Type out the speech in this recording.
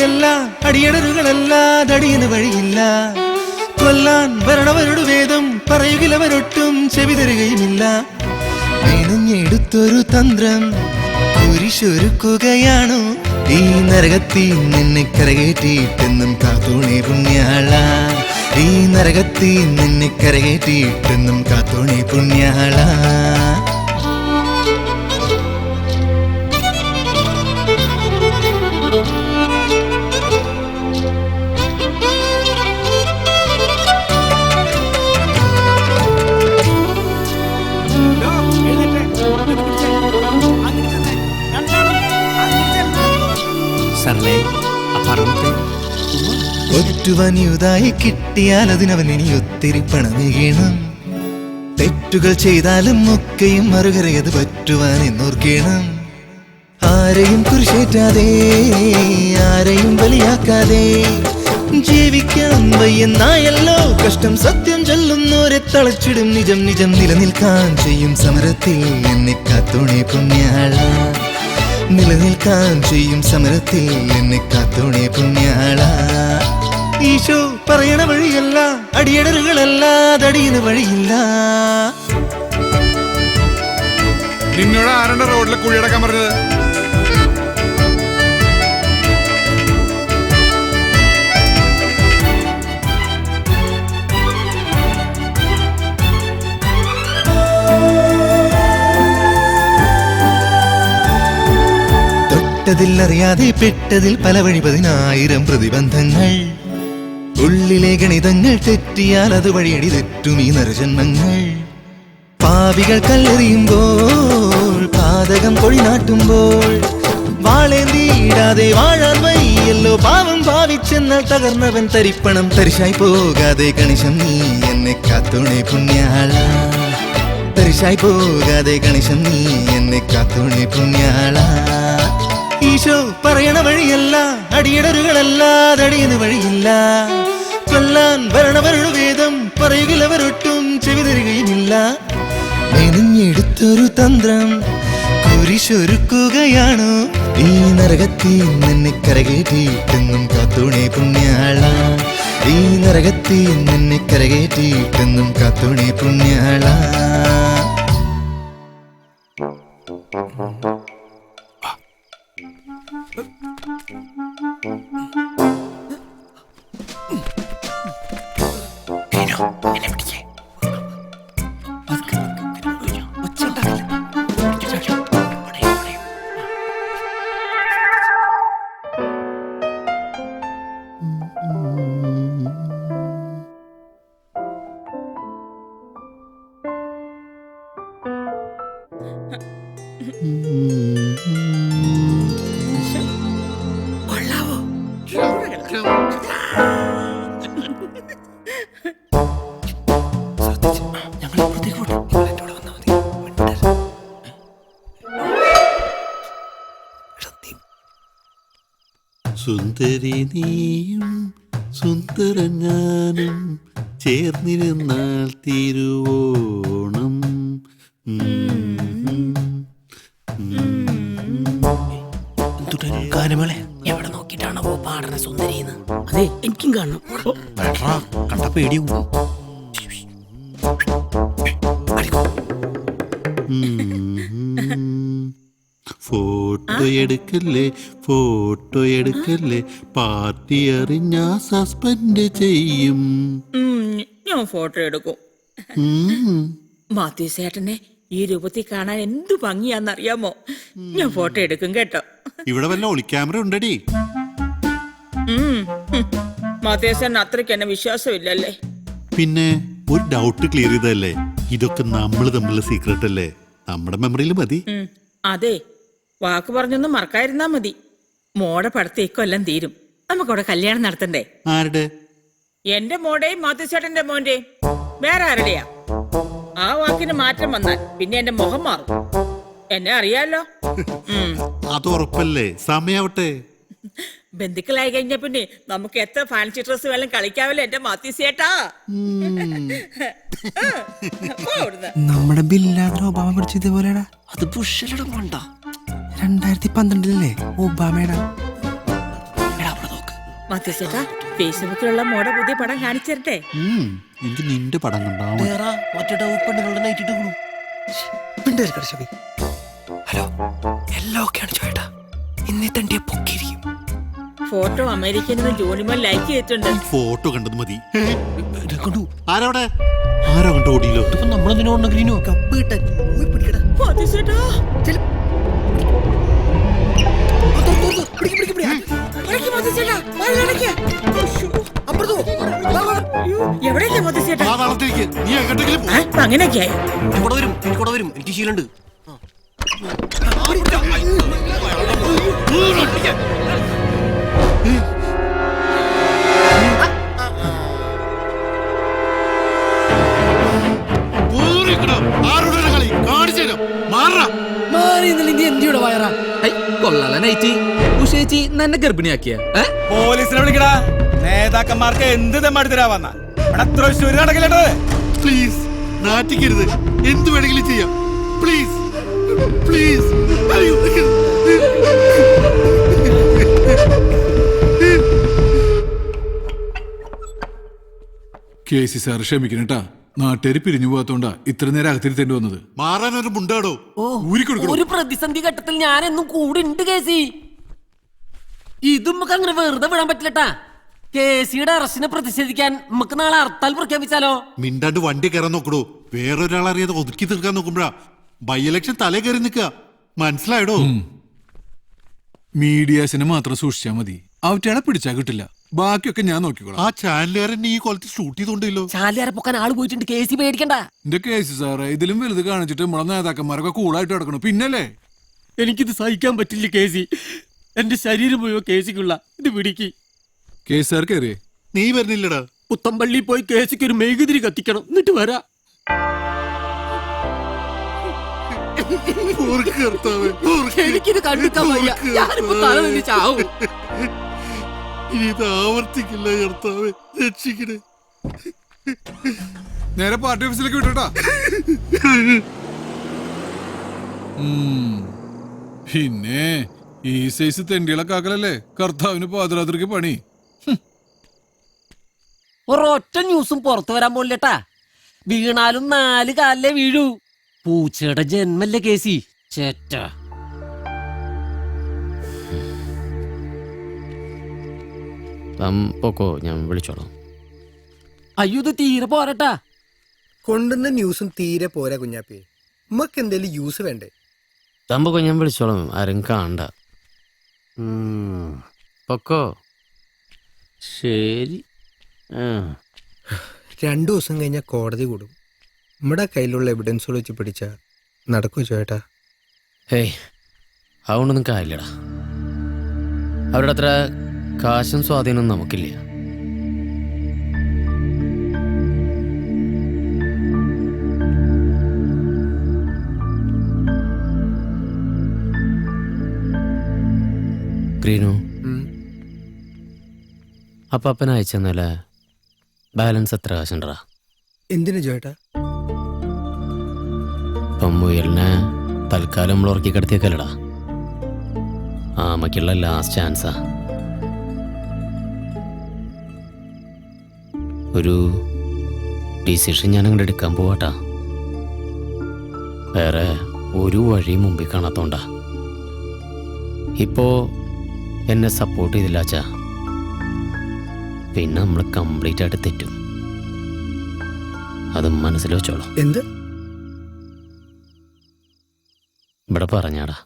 വഴിയല്ല, അടിയടരുകളല്ലാതടിയന് വഴിയില്ല. കൊല്ലാൻ വരണവരുടെ വേദം പറയുകിലവരൊട്ടും ചെവി തരുകയുമില്ല. മെനഞ്ഞെടുത്തൊരു തന്ത്രം കുരിശൊരുക്കുകയാണു. ഈ നരകത്തിൽ നിന്നെ കരകേറ്റിട്ടെന്നും കാത്തോണേ പുണ്യാള. ഈ നരകത്തിൽ നിന്നെ കരകേറ്റിട്ടെന്നും കാത്തോണേ പുണ്യാള. ഒറ്റുവനിയുതായി കിട്ടിയാൽ അതിനവൻ ഇനി ഒത്തിരി പണമേകണം. തെറ്റുകൾ ചെയ്താലും ഒക്കെയും മറുകരയത് പറ്റുവാൻ എന്നോർക്കണം. ആരെയും കുരിശേറ്റാതെ, ആരെയും ബലിയാക്കാതെ ജീവിക്കാൻ വയ്യെന്നായല്ലോ കഷ്ടം. സത്യം ചൊല്ലുന്നോരെ തളച്ചിടും നിജം നിജം നിലനിൽക്കാൻ ചെയ്യും സമരത്തിൽ എന്നെ കാത്തോണേ പുണ്യാള. നിലനിൽക്കാൻ ചെയ്യും സമരത്തിൽ എന്നെ കാത്തോണേ പുണ്യാള. ഈശോ പറയണ വഴിയല്ല, അടിയടരുകളല്ലാതടിയന് വഴിയില്ല. നിന്നോട് ആരുടെ റോഡിലെ കുഴിയടക്കാൻ പറഞ്ഞത്? തൊട്ടതിൽ അറിയാതെ പെട്ടതിൽ പല വഴി 10,000 പ്രതിബന്ധങ്ങൾ. ഉള്ളിലെ ഗണിതങ്ങൾ തെറ്റിയാൽ അത് വഴിയടി തെറ്റും ഈ നരജന്മങ്ങൾ. പാപികൾ കല്ലെറിയുമ്പോൾ, പാതകം പൊഴിനാട്ടുമ്പോൾ വാളേന്തിയിടാതെ വാഴാൻ വയ്യല്ലോ പാവം ഭാവിച്ചെന്നാൽ തകർന്നവൻ തരിപ്പണം. തരിശായി പോകാതെ കണിശം നീ എന്നെ കാത്തോണേ പുണ്യാള. തരിശായി പോകാതെ കണിശം നീ എന്നെ കാത്തോണേ പുണ്യാള. ഈശോ പറയണ വഴിയല്ല, അടിയടരുകളല്ലാതടിയന് വഴിയില്ല. കൊല്ലാൻ വരണവരുടെ വേദം പറയുകിലവരൊട്ടും ചെവി തരുകയുമില്ല. മെനഞ്ഞെടുത്തൊരു തന്ത്രം കുരിശൊരുക്കുകയാണു. ഈ നരകത്തിൽ നിന്നെ കരകേറ്റിട്ടെന്നും കാത്തോണേ പുണ്യാള. ഈ നരകത്തിൽ നിന്നെ കരകേറ്റിട്ടെന്നും കാത്തോണേ പുണ്യാള. സുന്ദരി നീയും സുന്ദരൻ ഞാനും ചേർന്നിരുന്നാൽ തിരുവോണം. ഗാനമേളെ എവിടെ നോക്കിട്ടാണോ പാടണ സുന്ദരിന്ന്? അതെ എനിക്കും കാണണം. കണ്ട പേടിയും. ഫോട്ടോ എടുക്കല്ലേ, ഫോട്ടോ എടുക്കല്ലേ, പാർട്ടി അറിഞ്ഞാ സസ്പെൻഡ് ചെയ്യും. ഞാൻ ഫോട്ടോ എടുക്കും. മാത്യു ചേട്ടനെ ഈ രൂപത്തിൽ കാണാൻ എന്തു ഭംഗിയാന്നറിയാമോ? ഞാൻ ഫോട്ടോ എടുക്കും കേട്ടോ. ഇവിടെ വല്ല ഒളിക്യാമറ ഉണ്ടടി? മാത്യു ചേട്ടൻ അത്രയ്ക്ക് എന്നെ വിശ്വാസമില്ലല്ലേ? പിന്നെ ഒരു ഡൗട്ട് ക്ലിയർ ചെയ്തല്ലേ, ഇതൊക്കെ നമ്മൾ തമ്മിലുള്ള സീക്രട്ട് അല്ലേ? നമ്മുടെ മെമ്മറിയിൽ മതി. അതെ, വാക്ക് പറഞ്ഞൊന്നും മറക്കാതിരുന്നാ മതി. മോടെ പഠിത്തം ഇക്കൊല്ലം തീരും. നമുക്കവിടെ കല്യാണം നടത്തണ്ടേ? ആരുടെ? എന്റെ മോടെയും മാത്യു മോന്റെയും. വേറെ ആരുടെയാ? ആ വാക്കിന് മാറ്റം വന്നാൽ പിന്നെ എന്റെ മുഖം മാറും. എന്നെ അറിയാലോ. അത് ഉറപ്പല്ലേ? സമയാവട്ടെ. ബന്ധുക്കളായി കഴിഞ്ഞ പിന്നെ നമുക്ക് എത്ര ഫാൻസി ഡ്രസ് വേണം കളിക്കാവല്ലോ എന്റെ മാത്യു ചേട്ടാ. നമ്മുടെ ബില്ലാദ്ര ഒബാമ പിടിച്ച ഇതുപോലെടാ. അത് ബുഷല്ലട വേണ്ട. 2012 ഒബാമയുടെ മാത്യച്ചേട്ടാ ഫേസ്ബുക്കിലുള്ള മോടെ പുതിയ പടം കാണിച്ചു തരട്ടെ? എനിക്ക് നിന്റെ പടം കണ്ടാവും. ഹലോ എല്ലാം ഓക്കെയാണ് ചോട്ടാ. ഇന്നേ തണ്ടിയെ പൊക്കിയിരിക്കും. ഫോട്ടോ അമേരിക്കയിൽ ജോണിമോൻ ലൈക്ക് ചെയ്തിട്ടുണ്ട്. ഫോട്ടോ കണ്ടത് മതി. ആരവിടെ? ആരോ കണ്ടു ഓടിയില്ലോ. മാത്യച്ചേട്ടാ എവിടേക്കാ മാത്യച്ചേട്ടാ? ആ വളർത്തിരിക്ക്. നീ എങ്ങോട്ടെങ്കിലും പോ. അങ്ങനെയൊക്കെയായി. എനിക്ക് ശീലുണ്ട്. ആരുടെ കളി കാണിച്ചു തരാം. മാറാ. എന്തിയുടെ വയറാ കൊള്ളാല നൈറ്റി ഉഷേച്ചി എന്നെ ഗർഭിണിയാക്കിയ പോലീസിനെ വിളിക്കടാ. നേതാക്കന്മാർക്ക് എന്ത് തെമ്മാടിത്തരാ വന്ന ഇവിടെ തൃശ്ശൂര് നടക്കില്ലട്ടോ. പ്ലീസ് നാറ്റിക്കരുത്. എന്ത് വേണമെങ്കിലും ചെയ്യാം. Please please. കേസി സാർ ക്ഷമിക്കണട്ടാ. നാട്ടുകാര് പിരിഞ്ഞു പോകാത്തോണ്ടാ ഇത്ര നേരം അകത്തിരുത്തേണ്ടി വന്നത്. മാറാനൊരു മുണ്ടാടോ. ഒരു പ്രതിസന്ധി ഘട്ടത്തിൽ ഞാൻ എന്നും കൂടെ ഉണ്ട് കേസി. ഇതും നമുക്ക് അങ്ങനെ വെറുതെ വിടാൻ പറ്റില്ലട്ടാ. കേസിയുടെ അറസ്റ്റിനെ പ്രതിഷേധിക്കാൻ നമുക്ക് നാളെ ഹർത്താൽ പ്രഖ്യാപിച്ചാലോ? മിണ്ടാണ്ട് വണ്ടി കയറാൻ നോക്കടോ. വേറൊരാളറിയാതെ ഒതുക്കി തീർക്കാൻ നോക്കുമ്പോഴാ ബൈ ഇലക്ഷൻ തലേ കയറി നിൽക്കുക. മനസ്സിലായടോ? മീഡിയാസിനെ മാത്രം സൂക്ഷിച്ചാ മതി. അവറ്റയാളെ പിടിച്ചാ കിട്ടില്ല. ബാക്കിയൊക്കെ ഞാൻ നോക്കിക്കോളാം. ആ ചാനലുകാരൻ ഈ കൊലത്ത് ഷൂട്ട് ചെയ്തോണ്ടല്ലോ. ചാലിയാരെ പൊക്കാൻ ആള് പോയിട്ടുണ്ട്. കേസി പേടിക്കണ്ട. എന്റെ കേസ് സാറേ ഇതിലും വലുത് കാണിച്ചിട്ട് നമ്മളെ നേതാക്കന്മാരൊക്കെ കൂളായിട്ട് കിടക്കണം. പിന്നല്ലേ എനിക്കിത് സഹിക്കാൻ പറ്റില്ല കേസി. എന്റെ ശരീരം മുഴുവൻ കേസിക്കുള്ള ഇത് പിടിക്ക്. കേസ് സാർ കയറിയേ. നീ വരുന്നില്ലടാ. പുത്തമ്പള്ളി പോയി കേസിക്ക് ഒരു മെഴുകുതിരി കത്തിക്കണം. എന്നിട്ട് വരാ. എനിക്കിത് കണ്ടിക്കാൻ വയ്യ. ഞാനിപ്പോ തല നിന്ന് ചാവും. ഇനി ഇത് ആവർത്തിക്കില്ല കർത്താവേ, രക്ഷിക്കണേ. നേരെ പാർട്ടി ഓഫീസിലേക്ക് വിട്ടോട്ടാ. പിന്നെ ഈ സൈസ് തെണ്ടികളൊക്കെ ആക്കലല്ലേ കർത്താവിന് പാതിരാത്രിക്ക് പണി. ഒരൊറ്റ ന്യൂസും പുറത്തു വരാൻ പോലില്ലട്ടാ. വീണാലും 4 കാലിലേ വീഴൂ. പൂച്ചയുടെ ജന്മല്ലേ കേസി. ചേറ്റ പൊക്കോ, ഞാൻ വിളിച്ചോളാം. അയ്യോ ഇത് തീരെ പോരട്ടാ. കൊണ്ടുവന്ന ന്യൂസും തീരെ പോരാ കുഞ്ഞാപ്പി. ഉമ്മക്ക് എന്തേലും യൂസ് വേണ്ടേ? തമ്പൊക്കോ, ഞാൻ വിളിച്ചോളാം. ആരും കാണണ്ട. പൊക്കോ. ശരി. 2 ദിവസം കഴിഞ്ഞാൽ കോടതി കൂടും. നമ്മുടെ കയ്യിലുള്ള എവിഡൻസുകൾ വെച്ച് പിടിച്ചാ നടക്കൂ ചേട്ടാ? ഹേയ്, അതുകൊണ്ടൊന്നും കാര്യമില്ലടാ. അവരുടെ അത്ര കാശും സ്വാധീനവും നമുക്കില്ല. ഗ്രീനു, അപ്പൻ അയച്ചെന്നല്ലേ ബാലൻസ് എത്ര കാശുണ്ടടാ? എന്തിനു ചേട്ടാ? ഇപ്പം മുയലിനെ തൽക്കാലം നമ്മൾ ഉറക്കി കിടത്തിയേക്കല്ലടാ. ആമയ്ക്കുള്ള ലാസ്റ്റ് ചാൻസാ. ഒരു ഡിസിഷൻ ഞാൻ അങ്ങോട്ട് എടുക്കാൻ പോവാട്ടാ. വേറെ ഒരു വഴി മുമ്പിൽ കാണാത്തോണ്ടാ. ഇപ്പോ എന്നെ സപ്പോർട്ട് ചെയ്തില്ലാച്ചാ പിന്നെ നമ്മൾ കംപ്ലീറ്റ് ആയിട്ട് തെറ്റും. അത് മനസ്സിൽ വെച്ചോളാം. എന്ത് ഇവിടെ പറഞ്ഞാടാ.